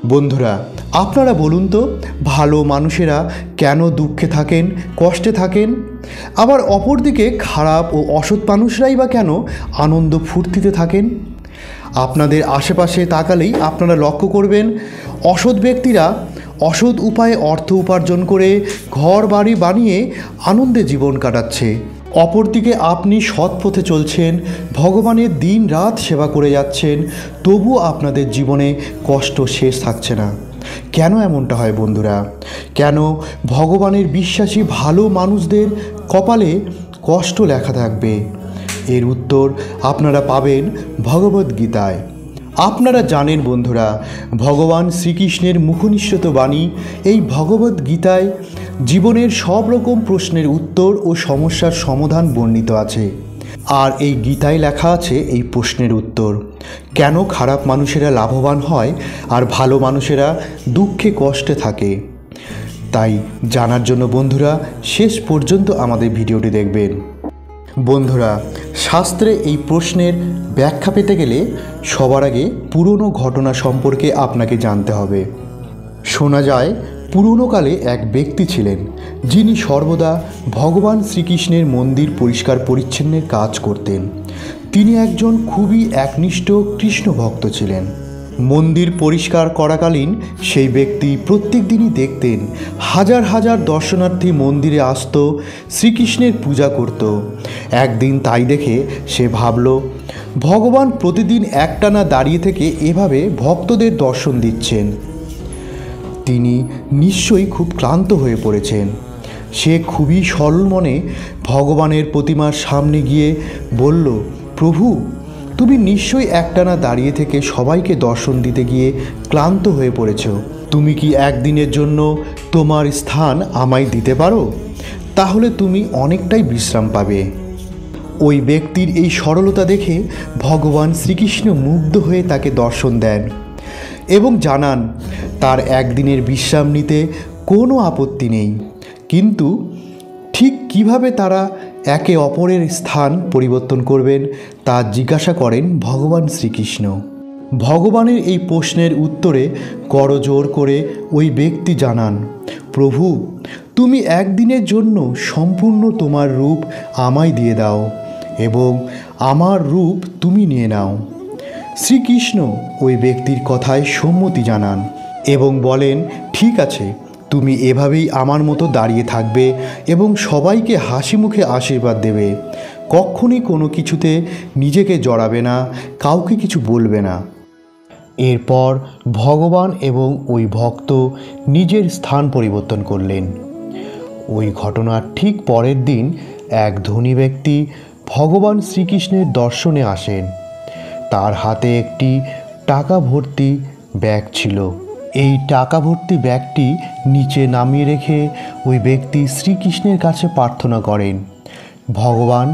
বন্ধুরা, আপনারা বলুন তো, ভালো মানুষেরা কেন দুঃখে থাকেন, কষ্টে থাকেন? আবার অপরদিকে খারাপ ও অসৎ মানুষরাই বা কেন আনন্দ ফুর্তিতে থাকেন? আপনাদের আশেপাশে তাকালেই আপনারা লক্ষ্য করবেন, অসৎ ব্যক্তিরা অসৎ উপায়ে অর্থ উপার্জন করে ঘর বাড়ি বানিয়ে আনন্দে জীবন কাটাচ্ছে। অপরদিকে আপনি সৎ পথে চলছেন, ভগবানের দিন রাত সেবা করে যাচ্ছেন, তবুও আপনাদের জীবনে কষ্ট শেষ থাকছে না। কেন এমনটা হয় বন্ধুরা? কেন ভগবানের বিশ্বাসী ভালো মানুষদের কপালে কষ্ট লেখা থাকবে? এর উত্তর আপনারা পাবেন ভগবদ্গীতায়। আপনারা জানেন বন্ধুরা, ভগবান শ্রীকৃষ্ণের মুখনিঃসৃত বাণী এই ভগবদ্গীতায় জীবনের সব রকম প্রশ্নের উত্তর ও সমস্যার সমাধান বর্ণিত আছে। আর এই গীতায় লেখা আছে এই প্রশ্নের উত্তর, কেন খারাপ মানুষেরা লাভবান হয় আর ভালো মানুষেরা দুঃখে কষ্টে থাকে। তাই জানার জন্য বন্ধুরা শেষ পর্যন্ত আমাদের ভিডিওটি দেখবেন। বন্ধুরা, শাস্ত্রে এই প্রশ্নের ব্যাখ্যা পেতে গেলে সবার আগে পুরনো ঘটনা সম্পর্কে আপনাকে জানতে হবে। শোনা যায়, পুরনোকালে এক ব্যক্তি ছিলেন যিনি সর্বদা ভগবান শ্রীকৃষ্ণের মন্দির পরিষ্কার পরিচ্ছন্নের কাজ করতেন। তিনি একজন খুবই একনিষ্ঠ কৃষ্ণ ভক্ত ছিলেন। মন্দির পরিষ্কার করাকালীন সেই ব্যক্তি প্রত্যেক দিনই দেখতেন হাজার হাজার দর্শনার্থী মন্দিরে আসত, শ্রীকৃষ্ণের পূজা করত। একদিন তাই দেখে সে ভাবল, ভগবান প্রতিদিন একটানা দাঁড়িয়ে থেকে এভাবে ভক্তদের দর্শন দিচ্ছেন, তিনি নিশ্চয়ই খুব ক্লান্ত হয়ে পড়েছেন। সে খুবই সরল মনে ভগবানের প্রতিমার সামনে গিয়ে বলল, প্রভু, তুমি নিশ্চয়ই একটানা দাঁড়িয়ে থেকে সবাইকে দর্শন দিতে গিয়ে ক্লান্ত হয়ে পড়েছ। তুমি কি একদিনের জন্য তোমার স্থান আমায় দিতে পারো? তাহলে তুমি অনেকটাই বিশ্রাম পাবে। ওই ব্যক্তির এই সরলতা দেখে ভগবান শ্রীকৃষ্ণ মুগ্ধ হয়ে তাকে দর্শন দেন এবং জানান তার একদিনের বিশ্রাম নিতে কোনো আপত্তি নেই। কিন্তু ঠিক কিভাবে তারা একে অপরের স্থান পরিবর্তন করবেন তা জিজ্ঞাসা করেন ভগবান শ্রীকৃষ্ণ। ভগবানের এই প্রশ্নের উত্তরে করজোড় করে ওই ব্যক্তি জানান, প্রভু, তুমি একদিনের জন্য সম্পূর্ণ তোমার রূপ আমায় দিয়ে দাও এবং আমার রূপ তুমি নিয়ে নাও। শ্রীকৃষ্ণ ওই ব্যক্তির কথায় সম্মতি জানান এবং বলেন, ঠিক আছে, তুমি এভাবেই আমার মতো দাঁড়িয়ে থাকবে এবং সবাইকে হাসি মুখে আশীর্বাদ দেবে, কখনই কোনো কিছুতে নিজেকে জড়াবে না, কাউকে কিছু বলবে না। এরপর ভগবান এবং ওই ভক্ত নিজের স্থান পরিবর্তন করলেন। ওই ঘটনার ঠিক পরের দিন এক ধনী ব্যক্তি ভগবান শ্রীকৃষ্ণের দর্শনে আসেন। তার হাতে একটি টাকা ভর্তি ব্যাগ ছিল। এই টাকা ভর্তি ব্যাগটি নিচে নামিয়ে রেখে ওই ব্যক্তি শ্রীকৃষ্ণের কাছে প্রার্থনা করেন, ভগবান,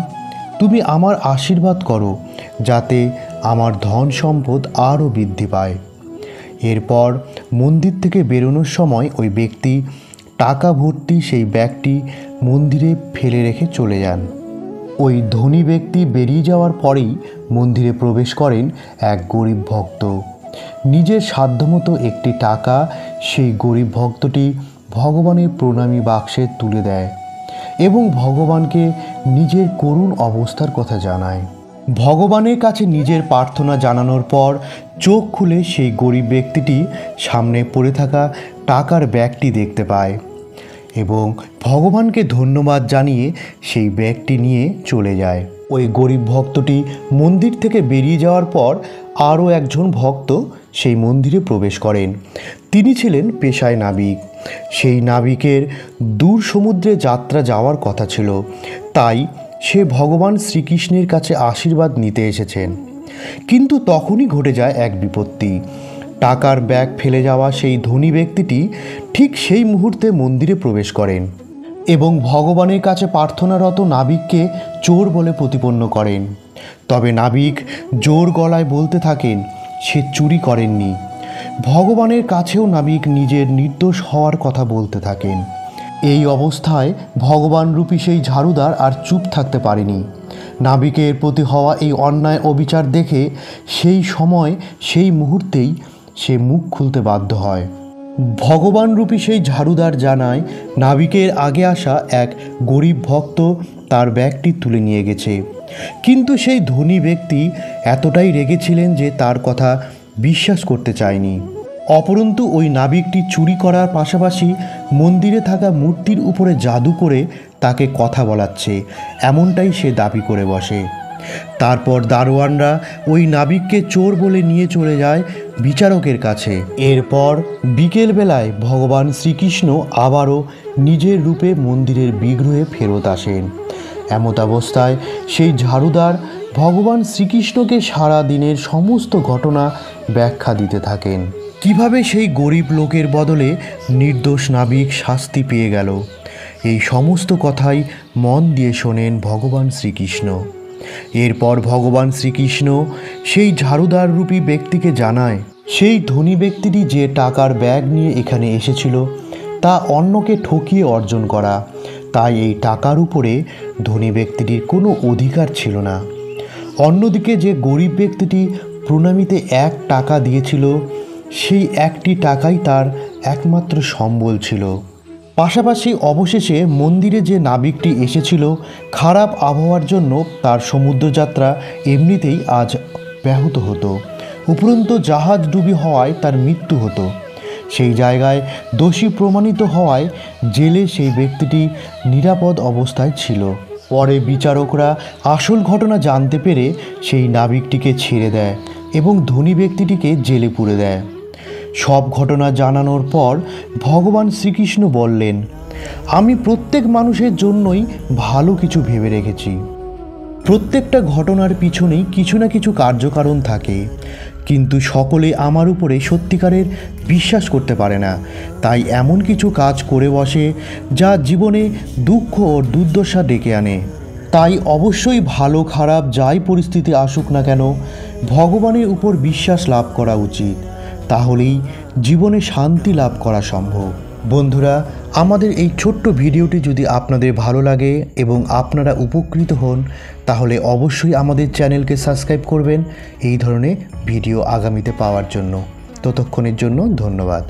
তুমি আমার আশীর্বাদ করো যাতে আমার ধন সম্পদ আরও বৃদ্ধি পায়। এরপর মন্দির থেকে বেরোনোর সময় ওই ব্যক্তি টাকা ভর্তি সেই ব্যাগটি মন্দিরে ফেলে রেখে চলে যান। ওই ধনী ব্যক্তি বেরিয়ে যাওয়ার পরেই মন্দিরে প্রবেশ করেন এক গরিব ভক্ত। নিজের সাধ্যমতো একটি টাকা সেই গরিব ভক্তটি ভগবানের প্রণামী বাক্সে তুলে দেয় এবং ভগবানকে নিজের করুণ অবস্থার কথা জানায়। ভগবানের কাছে নিজের প্রার্থনা জানানোর পর চোখ খুলে সেই গরিব ব্যক্তিটি সামনে পড়ে থাকা টাকার ব্যাগটি দেখতে পায় এবং ভগবানকে ধন্যবাদ জানিয়ে সেই ব্যাগটি নিয়ে চলে যায়। ওই গরিব ভক্তটি মন্দির থেকে বেরিয়ে যাওয়ার পর আরও একজন ভক্ত সেই মন্দিরে প্রবেশ করেন। তিনি ছিলেন পেশায় নাবিক। সেই নাবিকের দূর সমুদ্রে যাত্রা যাওয়ার কথা ছিল, তাই সে ভগবান শ্রীকৃষ্ণের কাছে আশীর্বাদ নিতে এসেছেন। কিন্তু তখনই ঘটে যায় এক বিপত্তি। টাকার ব্যাগ ফেলে যাওয়া সেই ধনী ব্যক্তিটি ঠিক সেই মুহূর্তে মন্দিরে প্রবেশ করেন এবং ভগবানের কাছে প্রার্থনারত নাবিককে চোর বলে প্রতিপন্ন করেন। তবে নাবিক জোর গলায় বলতে থাকেন সে চুরি করেননি। ভগবানের কাছেও নাবিক নিজের নির্দোষ হওয়ার কথা বলতে থাকেন। এই অবস্থায় ভগবানরূপী সেই ঝাড়ুদার আর চুপ থাকতে পারেনি। নাবিকের প্রতি হওয়া এই অন্যায় অবিচার দেখে সেই সময় সেই মুহূর্তেই সে মুখ খুলতে বাধ্য হয়। ভগবানরূপী সেই ঝাড়ুদার জানায় নাবিকের আগে আসা এক গরিব ভক্ত তার ব্যাগটি তুলে নিয়ে গেছে। কিন্তু সেই ধনী ব্যক্তি এতটাই রেগেছিলেন যে তার কথা বিশ্বাস করতে চায়নি। অপরন্তু ওই নাবিকটি চুরি করার পাশাপাশি মন্দিরে থাকা মূর্তির উপরে জাদু করে তাকে কথা বলাচ্ছে, এমনটাই সে দাবি করে বসে। তারপর দারোয়ানরা ওই নাবিককে চোর বলে নিয়ে চলে যায় বিচারকের কাছে। এরপর বিকেলবেলায় ভগবান শ্রীকৃষ্ণ আবারও নিজের রূপে মন্দিরের বিগ্রহে ফেরত আসেন। এমতাবস্থায় সেই ঝাড়ুদার ভগবান শ্রীকৃষ্ণকে সারা দিনের সমস্ত ঘটনা ব্যাখ্যা দিতে থাকেন। কিভাবে সেই গরিব লোকের বদলে নির্দোষ নাবিক শাস্তি পেয়ে গেল, এই সমস্ত কথাই মন দিয়ে শোনেন ভগবান শ্রীকৃষ্ণ। এরপর ভগবান শ্রীকৃষ্ণ সেই ঝাড়ুদার রূপী ব্যক্তিকে জানায় সেই ধনী ব্যক্তিটি যে টাকার ব্যাগ নিয়ে এখানে এসেছিল তা অন্যকে ঠকিয়ে অর্জন করা, তাই এই টাকার উপরে ধনী ব্যক্তিটির কোনো অধিকার ছিল না। অন্যদিকে যে গরিব ব্যক্তিটি প্রণামীতে 1 টাকা দিয়েছিল সেই একটি টাকাই তার একমাত্র সম্বল ছিল। পাশাপাশি অবশেষে মন্দিরে যে নাবিকটি এসেছিল খারাপ আবহাওয়ার জন্য তার সমুদ্রযাত্রা এমনিতেই আজ ব্যাহত হতো। উপরন্তু জাহাজ ডুবি হওয়ায় তার মৃত্যু হতো। সেই জায়গায় দোষী প্রমাণিত হওয়ায় জেলে সেই ব্যক্তিটি নিরাপদ অবস্থায় ছিল। পরে বিচারকরা আসল ঘটনা জানতে পেরে সেই নাবিকটিকে ছেড়ে দেয় এবং ধনী ব্যক্তিটিকে জেলে পুরে দেয়। সব ঘটনা জানানোর পর ভগবান শ্রীকৃষ্ণ বললেন, আমি প্রত্যেক মানুষের জন্যই ভালো কিছু ভেবে রেখেছি। প্রত্যেকটা ঘটনার পিছনেই কিছু না কিছু কার্যকারণ থাকে, কিন্তু সকলে আমার উপরে সত্যিকারের বিশ্বাস করতে পারে না। তাই এমন কিছু কাজ করে বসে যা জীবনে দুঃখ ও দুর্দশা ডেকে আনে। তাই অবশ্যই ভালো খারাপ যাই পরিস্থিতি আসুক না কেন ভগবানের উপর বিশ্বাস লাভ করা উচিত, তাহলেই জীবনে শান্তি লাভ করা সম্ভব। বন্ধুরা, আমাদের এই ছোট্ট ভিডিওটি যদি আপনাদের ভালো লাগে এবং আপনারা উপকৃত হন তাহলে অবশ্যই আমাদের চ্যানেলকে সাবস্ক্রাইব করবেন এই ধরনের ভিডিও আগামীতে পাওয়ার জন্য। ততক্ষণের জন্য ধন্যবাদ।